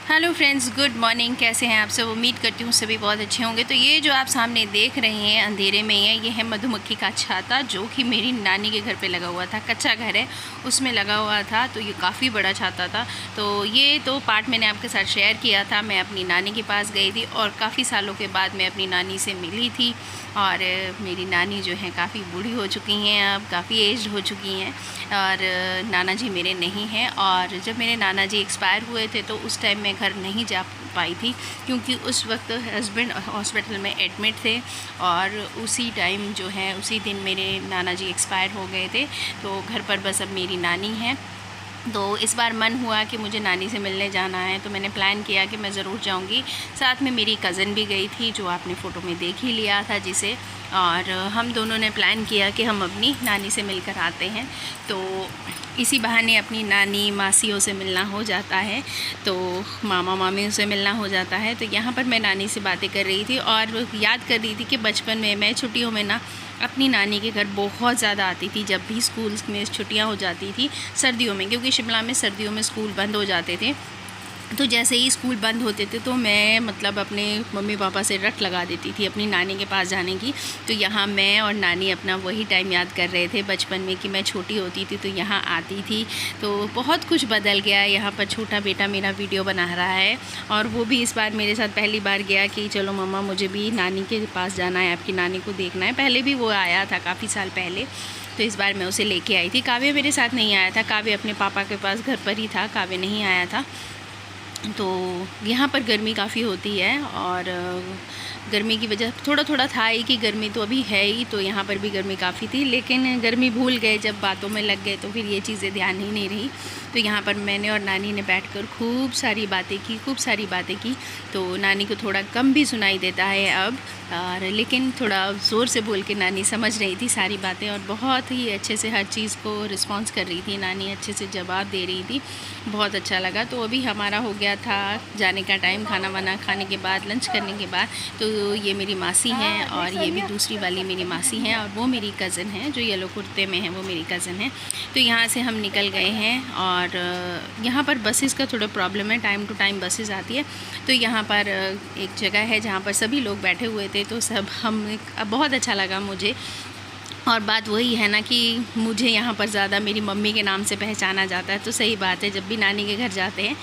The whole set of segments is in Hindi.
Hello friends, good morning. कैसे हैं आप सब? उम्मीद करती हूँ सभी बहुत अच्छे होंगे। तो ये जो आप सामने देख रहे हैं अंधेरे में है, ये है मधुमक्खी का छाता, जो कि मेरी नानी के घर पे लगा हुआ था। कच्चा घर है, उसमें लगा हुआ था। तो ये काफ़ी बड़ा छाता था। तो ये तो पार्ट मैंने आपके साथ शेयर किया था। मैं अपनी नानी के पास गई थी और काफ़ी सालों के बाद मैं अपनी नानी से मिली थी। और मेरी नानी जो है काफ़ी बूढ़ी हो चुकी हैं, अब काफ़ी एज्ड हो चुकी हैं। और नाना जी मेरे नहीं हैं। और जब मेरे नाना जी एक्सपायर हुए थे तो उस टाइम मैं घर नहीं जा पाई थी, क्योंकि उस वक्त हस्बैंड हॉस्पिटल में एडमिट थे। और उसी टाइम जो है उसी दिन मेरे नाना जी एक्सपायर हो गए थे। तो घर पर बस अब मेरी नानी है। तो इस बार मन हुआ कि मुझे नानी से मिलने जाना है, तो मैंने प्लान किया कि मैं ज़रूर जाऊंगी। साथ में मेरी कज़न भी गई थी, जो आपने फ़ोटो में देख ही लिया था जिसे। और हम दोनों ने प्लान किया कि हम अपनी नानी से मिलकर आते हैं। तो इसी बहाने अपनी नानी मासियों से मिलना हो जाता है, तो मामा मामियों से मिलना हो जाता है। तो यहाँ पर मैं नानी से बातें कर रही थी और याद कर रही थी कि बचपन में मैं छुट्टियों में ना अपनी नानी के घर बहुत ज़्यादा आती थी। जब भी स्कूल में छुट्टियाँ हो जाती थी सर्दियों में, क्योंकि शिमला में सर्दियों में स्कूल बंद हो जाते थे। तो जैसे ही स्कूल बंद होते थे तो मैं मतलब अपने मम्मी पापा से रट लगा देती थी अपनी नानी के पास जाने की। तो यहाँ मैं और नानी अपना वही टाइम याद कर रहे थे बचपन में, कि मैं छोटी होती थी तो यहाँ आती थी। तो बहुत कुछ बदल गया है। यहाँ पर छोटा बेटा मेरा वीडियो बना रहा है, और वो भी इस बार मेरे साथ पहली बार गया कि चलो मम्मा मुझे भी नानी के पास जाना है, आपकी नानी को देखना है। पहले भी वो आया था काफ़ी साल पहले, तो इस बार मैं उसे लेके आई थी। काव्य मेरे साथ नहीं आया था, काव्य अपने पापा के पास घर पर ही था, काव्य नहीं आया था। तो यहाँ पर गर्मी काफ़ी होती है, और गर्मी की वजह थोड़ा थोड़ा था ही कि गर्मी तो अभी है ही, तो यहाँ पर भी गर्मी काफ़ी थी। लेकिन गर्मी भूल गए, जब बातों में लग गए तो फिर ये चीज़ें ध्यान ही नहीं रही। तो यहाँ पर मैंने और नानी ने बैठकर खूब सारी बातें की। तो नानी को थोड़ा कम भी सुनाई देता है अब, और लेकिन थोड़ा ज़ोर से बोल के नानी समझ रही थी सारी बातें, और बहुत ही अच्छे से हर चीज़ को रिस्पॉन्स कर रही थी नानी, अच्छे से जवाब दे रही थी। बहुत अच्छा लगा। तो अभी हमारा हो गया था जाने का टाइम, खाना वाना खाने के बाद, लंच करने के बाद। तो ये मेरी मासी हैं, और ये भी दूसरी वाली मेरी मासी हैं, और वो मेरी कज़न है जो येलो कुर्ते में है, वो मेरी कज़न है। तो यहाँ से हम निकल गए हैं। और यहाँ पर बसेस का थोड़ा प्रॉब्लम है, टाइम टू टाइम बसेस आती है। तो यहाँ पर एक जगह है जहाँ पर सभी लोग बैठे हुए थे, तो सब बहुत अच्छा लगा मुझे। और बात वही है ना कि मुझे यहाँ पर ज़्यादा मेरी मम्मी के नाम से पहचाना जाता है। तो सही बात है, जब भी नानी के घर जाते हैं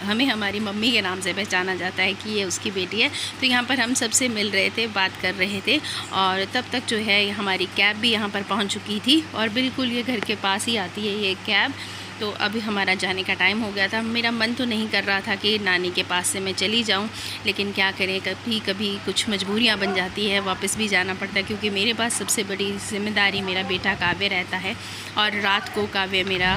हमें हमारी मम्मी के नाम से पहचाना जाता है कि ये उसकी बेटी है। तो यहाँ पर हम सबसे मिल रहे थे, बात कर रहे थे, और तब तक जो है हमारी कैब भी यहाँ पर पहुँच चुकी थी। और बिल्कुल ये घर के पास ही आती है ये कैब। तो अभी हमारा जाने का टाइम हो गया था। मेरा मन तो नहीं कर रहा था कि नानी के पास से मैं चली जाऊं, लेकिन क्या करें, कभी कभी कुछ मजबूरियां बन जाती है, वापस भी जाना पड़ता है। क्योंकि मेरे पास सबसे बड़ी जिम्मेदारी मेरा बेटा काव्य रहता है, और रात को काव्य मेरा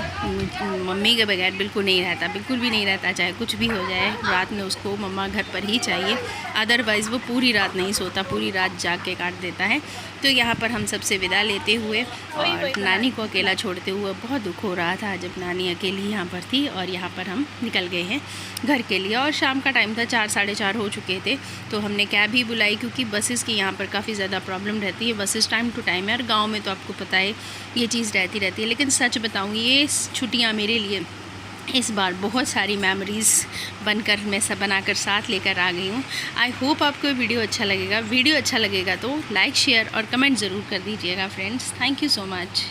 मम्मी के बगैर बिल्कुल नहीं रहता, बिल्कुल भी नहीं रहता। चाहे कुछ भी हो जाए, रात में उसको मम्मा घर पर ही चाहिए, अदरवाइज़ वो पूरी रात नहीं सोता, पूरी रात जाग के काट देता है। तो यहाँ पर हम सबसे विदा लेते हुए और नानी को अकेला छोड़ते हुए बहुत दुख हो रहा था, जब नानी अकेली यहाँ पर थी। और यहाँ पर हम निकल गए हैं घर के लिए, और शाम का टाइम था, 4 साढ़े 4 हो चुके थे। तो हमने कैब ही बुलाई, क्योंकि बसेस की यहाँ पर काफ़ी ज़्यादा प्रॉब्लम रहती है। बसेस टाइम टू टाइम है, और गाँव में तो आपको पता है ये चीज़ रहती है। लेकिन सच बताऊँ, ये छुट्टियाँ मेरे लिए इस बार बहुत सारी मेमोरीज़ बनकर मैं सब बनाकर साथ लेकर आ गई हूँ। आई होप आपको वीडियो अच्छा लगेगा। वीडियो अच्छा लगेगा तो लाइक, शेयर और कमेंट ज़रूर कर दीजिएगा friends. Thank you so much.